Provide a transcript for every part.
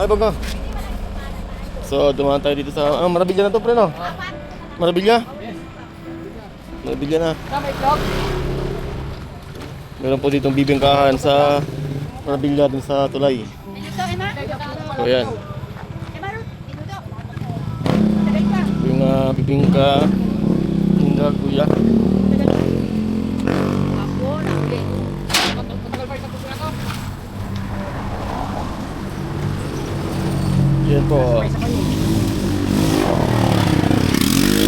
bago. So, dumaan tayo dito sa... Marabilla na to, pre, no? Marabilla? Marabilla na. Meron po ditong bibingkahan sa Marabilla dun sa tulay. So, ayan. Yung bibingka. Bibingka, kuya. Yan po.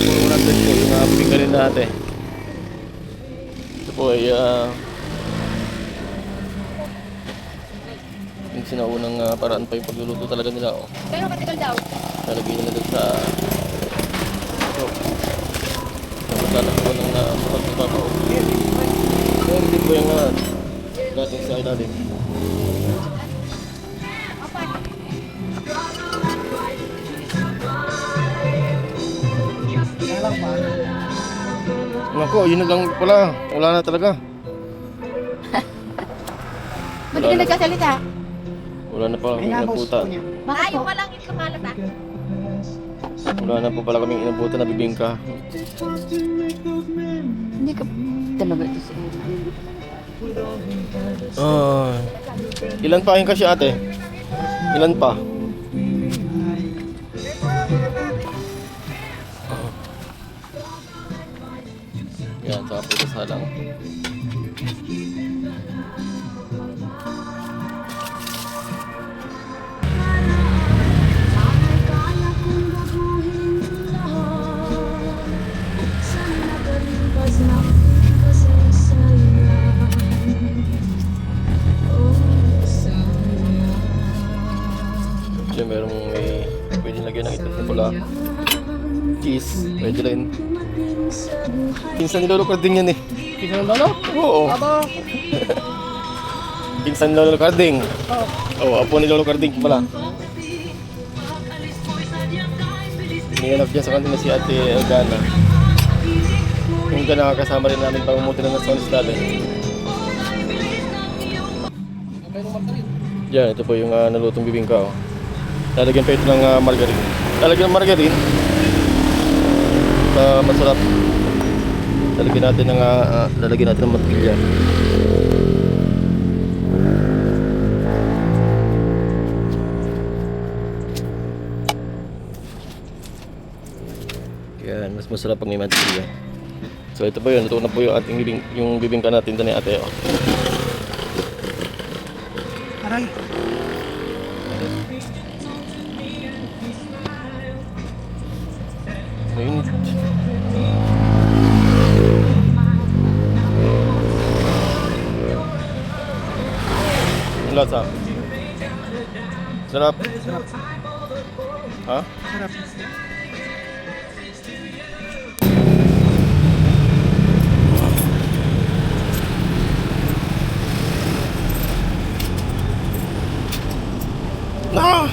Puro natin po yung bibingka rin natin. Ito po ay yung sinaunang paraan pa yung pagluluto talaga nila. Oh. Pero matagal daw. Talagay nila doon sa ito. Nagtatak ko ng mahal ng babaw. So, hindi po yung dating sa ilalim. Naku, yun na lang pala. Wala na talaga. Ba't ka nagkasalita? Wala na pala kaming inabutan. Ayaw pa lang yung kamalat ah. Wala na po pala kaming inabutan na bibingka. Hindi ka talaga ito sa Ilan pa yung kasi ate? Ilan pa? Yan, saka po sa lang. Diyan merong pwede lagyan ng itlog na pula. Cheese, pwede rin. Pinsan ni Lolo Carding yan eh. Pinsan ng lolo? Oo. Aba. Pinsan ni Lolo Carding. Oo, apo ni Lolo Carding pala. Inihanap dyan sa kanila si Ate Gana. Yung nakakasama rin namin pangumuti ng nasolis natin. Yan, ito po yung nalutong bibingka. Oh. Lalagyan pa ito ng margarine. Lalagyan ng margarine. Masarap. Lalagyan natin ng mantilya. Yan, mas masarap pag may mantilya. So ito po yun, ito na po yung ating bibingka natin doon ni ate. Oh. Aray. Mainit. Ang lasa. Sarap. Sarap. Ha? Sarap. No!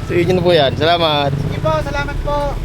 So yun na po yan. Salamat. Sige po, salamat po.